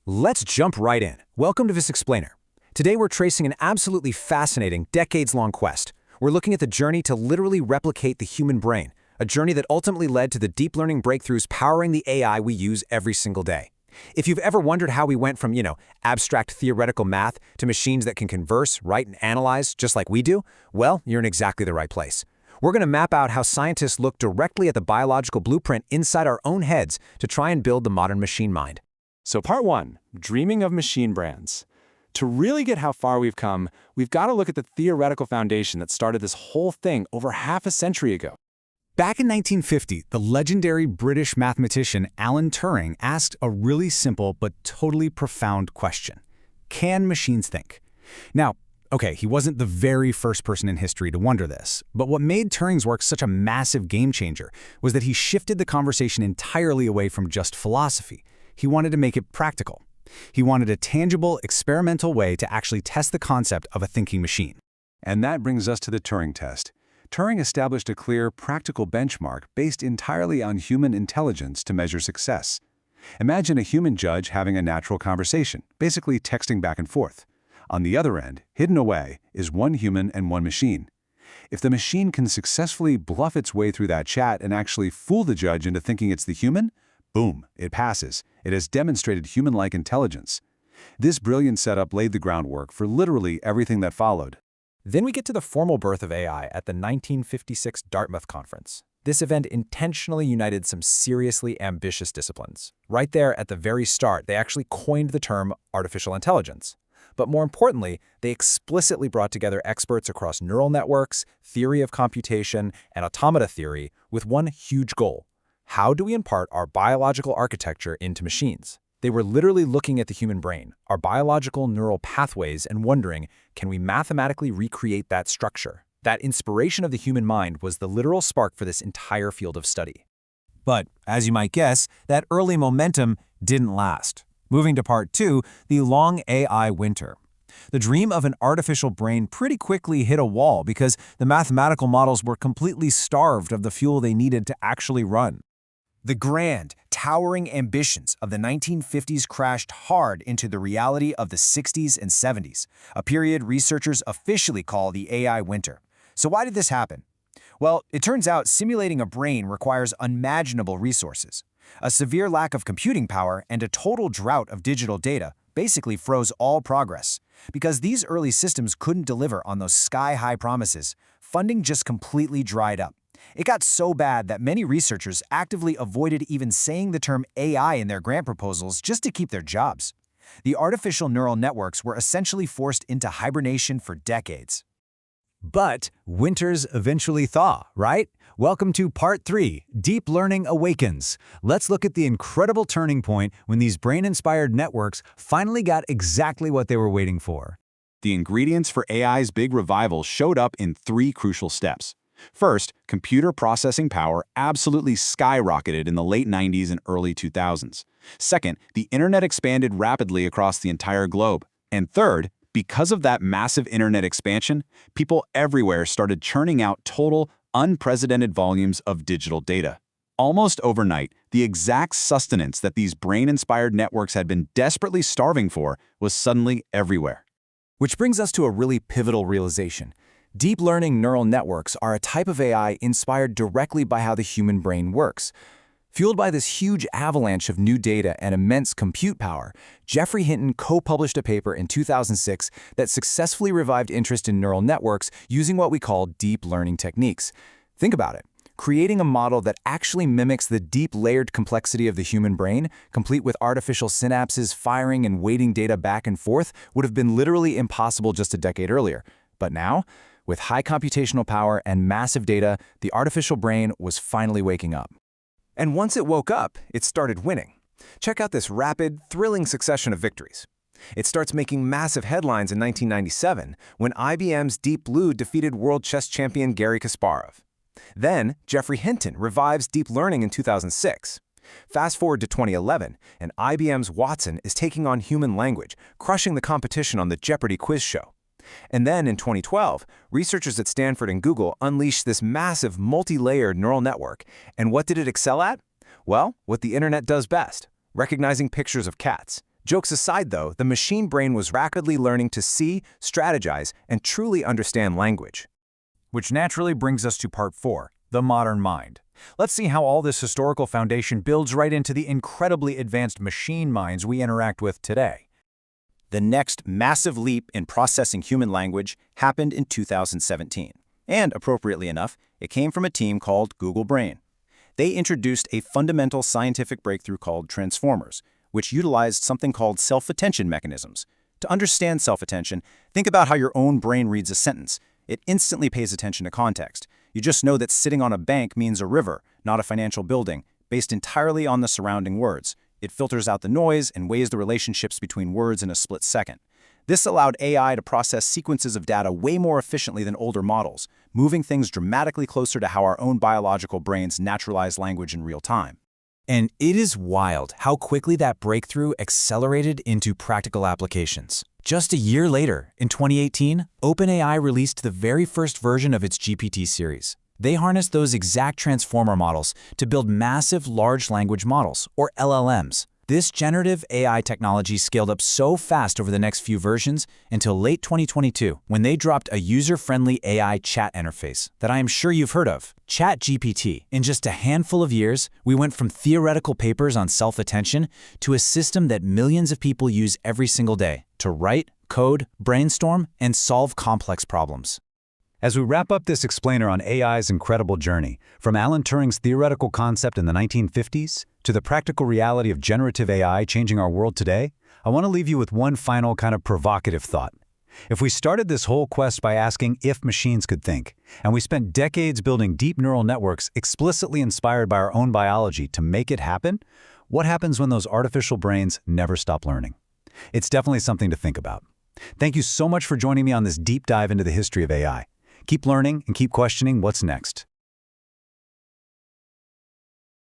Let's jump right in. Welcome to This Explainer. Today we're tracing an absolutely fascinating, decades-long quest. We're looking at the journey to literally replicate the human brain, a journey that ultimately led to the deep learning breakthroughs powering the AI we use every single day. If you've ever wondered how we went from, abstract theoretical math to machines that can converse, write, and analyze just like we do, well, you're in exactly the right place. We're going to map out how scientists look directly at the biological blueprint inside our own heads to try and build the modern machine mind. So part one, dreaming of machine brands. To really get how far we've come, we've got to look at the theoretical foundation that started this whole thing over half a century ago. Back in 1950, the legendary British mathematician Alan Turing asked a really simple but totally profound question. Can machines think? Now, okay, he wasn't the very first person in history to wonder this, but what made Turing's work such a massive game changer was that he shifted the conversation entirely away from just philosophy. He wanted to make it practical. He wanted a tangible, experimental way to actually test the concept of a thinking machine. And that brings us to the Turing test. Turing established a clear, practical benchmark based entirely on human intelligence to measure success. Imagine a human judge having a natural conversation, basically texting back and forth. On the other end, hidden away, is one human and one machine. If the machine can successfully bluff its way through that chat and actually fool the judge into thinking it's the human, boom, it passes. It has demonstrated human-like intelligence. This brilliant setup laid the groundwork for literally everything that followed. Then we get to the formal birth of AI at the 1956 Dartmouth Conference. This event intentionally united some seriously ambitious disciplines. Right there at the very start, they actually coined the term artificial intelligence. But more importantly, they explicitly brought together experts across neural networks, theory of computation, and automata theory with one huge goal. How do we impart our biological architecture into machines? They were literally looking at the human brain, our biological neural pathways, and wondering, can we mathematically recreate that structure? That inspiration of the human mind was the literal spark for this entire field of study. But, as you might guess, that early momentum didn't last. Moving to part two, the long AI winter. The dream of an artificial brain pretty quickly hit a wall because the mathematical models were completely starved of the fuel they needed to actually run. The grand, towering ambitions of the 1950s crashed hard into the reality of the 60s and 70s, a period researchers officially call the AI winter. So why did this happen? Well, it turns out simulating a brain requires unimaginable resources. A severe lack of computing power and a total drought of digital data basically froze all progress. Because these early systems couldn't deliver on those sky-high promises, funding just completely dried up. It got so bad that many researchers actively avoided even saying the term AI in their grant proposals just to keep their jobs. The artificial neural networks were essentially forced into hibernation for decades. But winters eventually thaw, right? Welcome to Part 3, Deep Learning Awakens. Let's look at the incredible turning point when these brain-inspired networks finally got exactly what they were waiting for. The ingredients for AI's big revival showed up in three crucial steps. First, computer processing power absolutely skyrocketed in the late 90s and early 2000s. Second, the internet expanded rapidly across the entire globe. And third, because of that massive internet expansion, people everywhere started churning out total, unprecedented volumes of digital data. Almost overnight, the exact sustenance that these brain-inspired networks had been desperately starving for was suddenly everywhere. Which brings us to a really pivotal realization. Deep learning neural networks are a type of AI inspired directly by how the human brain works. Fueled by this huge avalanche of new data and immense compute power, Geoffrey Hinton co-published a paper in 2006 that successfully revived interest in neural networks using what we call deep learning techniques. Think about it. Creating a model that actually mimics the deep layered complexity of the human brain, complete with artificial synapses firing and weighting data back and forth, would have been literally impossible just a decade earlier. But now, with high computational power and massive data, the artificial brain was finally waking up. And once it woke up, it started winning. Check out this rapid, thrilling succession of victories. It starts making massive headlines in 1997 when IBM's Deep Blue defeated world chess champion Garry Kasparov. Then, Geoffrey Hinton revives deep learning in 2006. Fast forward to 2011, and IBM's Watson is taking on human language, crushing the competition on the Jeopardy quiz show. And then in 2012, researchers at Stanford and Google unleashed this massive multi-layered neural network. And what did it excel at? Well, what the internet does best, recognizing pictures of cats. Jokes aside, though, the machine brain was rapidly learning to see, strategize, and truly understand language. Which naturally brings us to part 4, the modern mind. Let's see how all this historical foundation builds right into the incredibly advanced machine minds we interact with today. The next massive leap in processing human language happened in 2017. And, appropriately enough, it came from a team called Google Brain. They introduced a fundamental scientific breakthrough called transformers, which utilized something called self-attention mechanisms. To understand self-attention, think about how your own brain reads a sentence. It instantly pays attention to context. You just know that sitting on a bank means a river, not a financial building, based entirely on the surrounding words. It filters out the noise and weighs the relationships between words in a split second. This allowed AI to process sequences of data way more efficiently than older models, moving things dramatically closer to how our own biological brains naturalize language in real time. And it is wild how quickly that breakthrough accelerated into practical applications. Just a year later, in 2018, OpenAI released the very first version of its GPT series. They harnessed those exact transformer models to build massive large language models, or LLMs. This generative AI technology scaled up so fast over the next few versions until late 2022, when they dropped a user-friendly AI chat interface that I am sure you've heard of, ChatGPT. In just a handful of years, we went from theoretical papers on self-attention to a system that millions of people use every single day to write, code, brainstorm, and solve complex problems. As we wrap up this explainer on AI's incredible journey, from Alan Turing's theoretical concept in the 1950s to the practical reality of generative AI changing our world today, I want to leave you with one final kind of provocative thought. If we started this whole quest by asking if machines could think, and we spent decades building deep neural networks explicitly inspired by our own biology to make it happen, what happens when those artificial brains never stop learning? It's definitely something to think about. Thank you so much for joining me on this deep dive into the history of AI. Keep learning and keep questioning what's next.